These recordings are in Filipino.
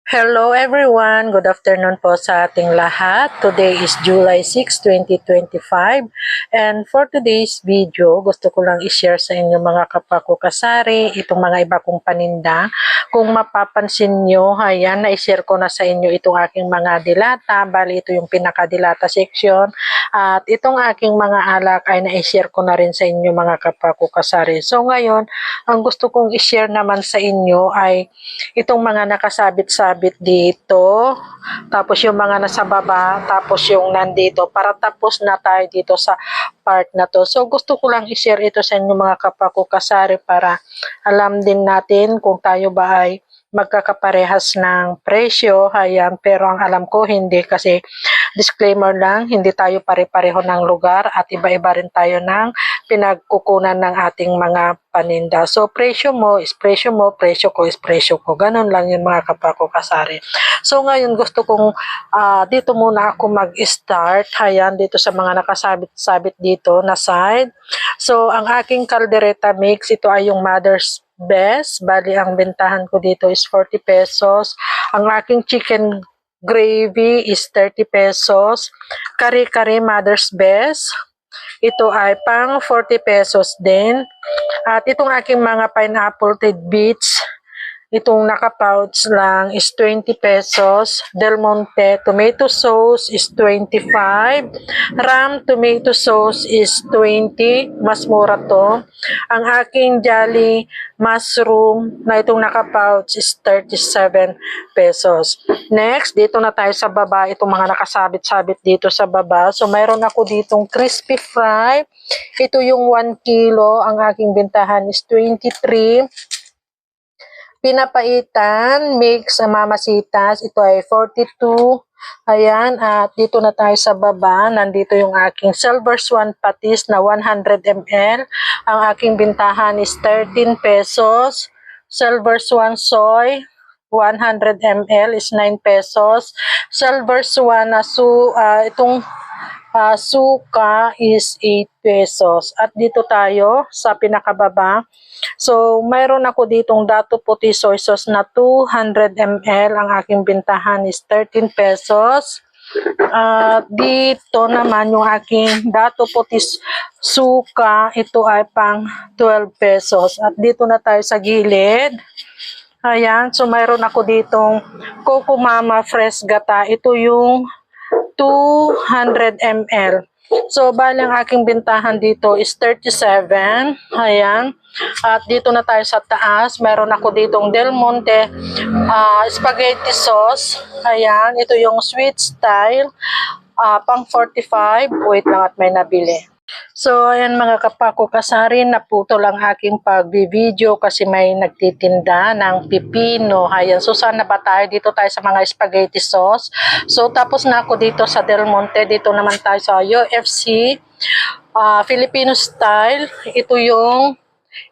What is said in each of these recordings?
Hello everyone! Good afternoon po sa ating lahat. Today is July 6, 2025 and for today's video, gusto ko lang i-share sa inyo mga kapako kasari, itong mga iba kong paninda. Kung mapapansin nyo, ayan, na-share ko na sa inyo itong aking mga dilata. Bali, ito yung pinakadilata section. At itong aking mga alak ay na-share ko na rin sa inyo mga kapako kasari. So ngayon, ang gusto kong i-share naman sa inyo ay itong mga nakasabit-sabit dito, tapos yung mga nasa baba, tapos yung nandito, para tapos na tayo dito sa part na to. So gusto ko lang i-share ito sa inyo mga kapako kasari para alam din natin kung tayo ba ay magkakaparehas ng presyo. Ayan, pero ang alam ko hindi, kasi disclaimer lang, hindi tayo pare-pareho ng lugar at iba-iba rin tayo ng pinagkukunan ng ating mga paninda. So presyo mo is presyo mo, presyo ko is presyo ko. Ganun lang yun mga kapako kasari. So ngayon gusto kong dito muna ako mag-start. Ayan, dito sa mga nakasabit-sabit dito na side. So ang aking caldereta mix, ito ay yung Mother's Best. Bali ang bentahan ko dito is 40 pesos. Ang aking chicken gravy is 30 pesos. Kare-kare Mother's Best, ito ay pang 40 pesos din. At itong aking mga pineapple tidbits, itong naka-pouch lang is 20 pesos. Del Monte tomato sauce is 25. Ram tomato sauce is 20. Mas mura to. Ang aking Jolly mushroom na itong naka-pouch is 37 pesos. Next, dito na tayo sa baba. Itong mga nakasabit-sabit dito sa baba. So, mayroon ako ditong crispy fry. Ito yung 1 kilo. Ang aking bintahan is 23. Pinapaitan, mix mamasitas, ito ay 42. Ayan, at dito na tayo sa baba. Nandito yung aking Silver Swan patis na 100 ml. Ang aking bintahan is 13 pesos. Silver Swan soy, 100 ml is 9 pesos. Silver Swan na itong suka is 8 pesos. At dito tayo sa pinakababa. So, mayroon ako ditong Dato Puti Soy Sauce na 200 ml. Ang aking bintahan is 13 pesos. Dito naman yung aking Dato Puti Suka. Ito ay pang 12 pesos. At dito na tayo sa gilid. Ayan. So, mayroon ako ditong Coco Mama Fresh Gata. Ito yung 200 ml. So, bali ang aking bintahan dito is 37. Ayan. At dito na tayo sa taas. Meron ako ditong Del Monte spaghetti sauce. Ayan. Ito yung sweet style. Pang 45. Wait lang at may nabili. So, ayan mga kapako kasari, naputo lang aking pag-video kasi may nagtitinda ng pipino. Ayan, so sana ba tayo? Dito tayo sa mga spaghetti sauce. So, tapos na ako dito sa Del Monte. Dito naman tayo sa UFC, Filipino style. Ito yung,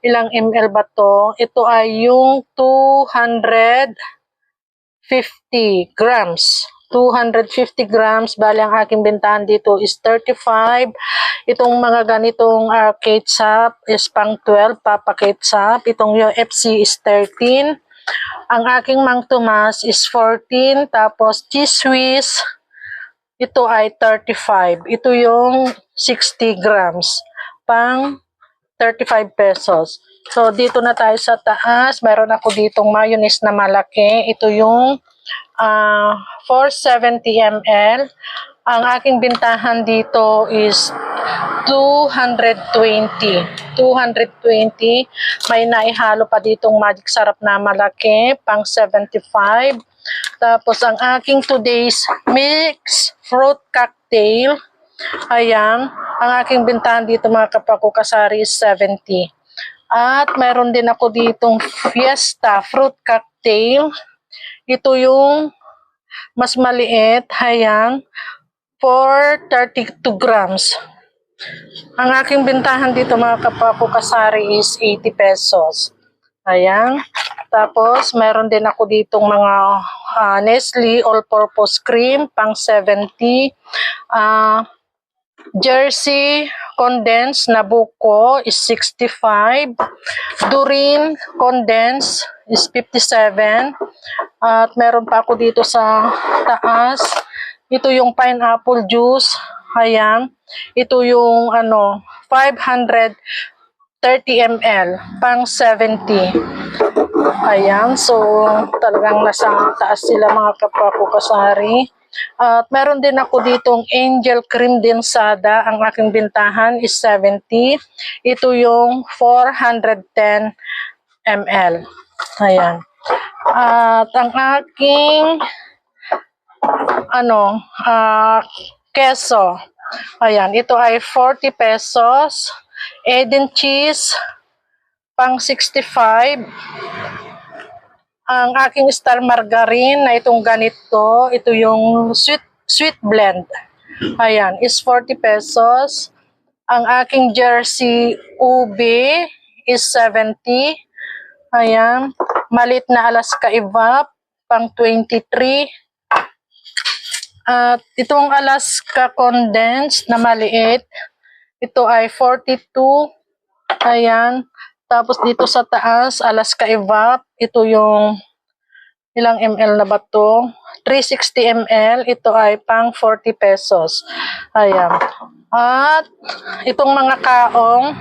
ilang ml ba to? Ito ay yung 250 grams. 250 grams, bali ang aking bentahan dito is 35. Itong mga ganitong ketchup is pang 12, Papa ketchup. Itong UFC is 13. Ang aking Mang Tomas is 14. Tapos cheese Swiss, ito ay 35. Ito yung 60 grams, pang 35 pesos. So, dito na tayo sa taas. Meron ako ditong mayonnaise na malaki. Ito yung 470 ml. Ang aking bintahan dito is 220. 220. May naihalo pa ditong magic sarap na malaki, pang 75. Tapos ang aking today's mix fruit cocktail. Ayan. Ang aking bintahan dito mga kapako kasari is 70. At mayroon din ako ditong Fiesta fruit cocktail. Ito yung mas maliit, ayan, for 32 grams. Ang aking bintahan dito mga kapako kasari is 80 pesos. Ayan. Tapos, meron din ako ditong mga Nestle all-purpose cream, pang 70. Jersey condensed na buko is 65. Durin condensed is 57. At meron pa ako dito sa taas. Ito yung pineapple juice. Ayan. Ito yung 530 ml, pang 70. Ayan. So, talagang nasa taas sila mga kapwa ko kasari. At meron din ako ditong Angel Cream Densada. Ang aking bintahan is 70. Ito yung 410 ml. Ayan. At ang aking keso. Ayan, ito ay 40 pesos. Eden cheese pang 65. Ang aking star margarine na itong ganito, ito yung sweet blend. Ayan, is 40 pesos. Ang aking jersey ube is 70. Ayan, malit na Alaska Evap pang 23. At itong Alaska condensed na maliit, ito ay 42. Ayan. Tapos dito sa taas, Alaska Evap, ito yung ilang ml na ba to? 360 ml, ito ay pang 40 pesos. Ayan. At itong mga kaong,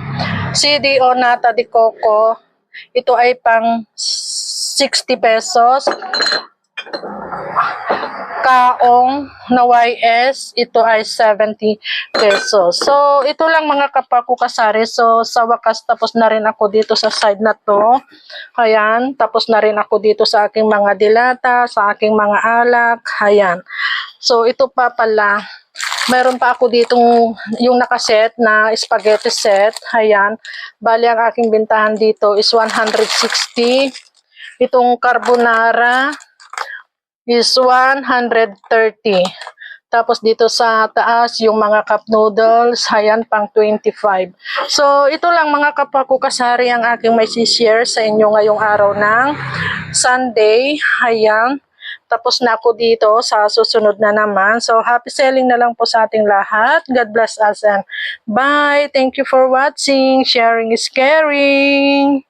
CDO Nata de Coco, ito ay pang 60 pesos. Kaong na YS, ito ay 70 pesos. So, ito lang mga kapako kasari. So, sa wakas, tapos na rin ako dito sa side na to. Ayan, tapos na rin ako dito sa aking mga dilata, sa aking mga alak. Ayan. So, ito pa pala. Meron pa ako dito yung nakaset na spaghetti set. Ayan. Bali, ang aking bintahan dito is 160. Itong carbonara is 130. Tapos dito sa taas, yung mga cup noodles, ayan, pang 25. So, ito lang mga kapako kasari ang aking may share sa inyo ngayong araw ng Sunday. Ayan. Tapos na ako dito sa susunod na naman. So, happy selling na lang po sa ating lahat. God bless us and bye. Thank you for watching. Sharing is caring.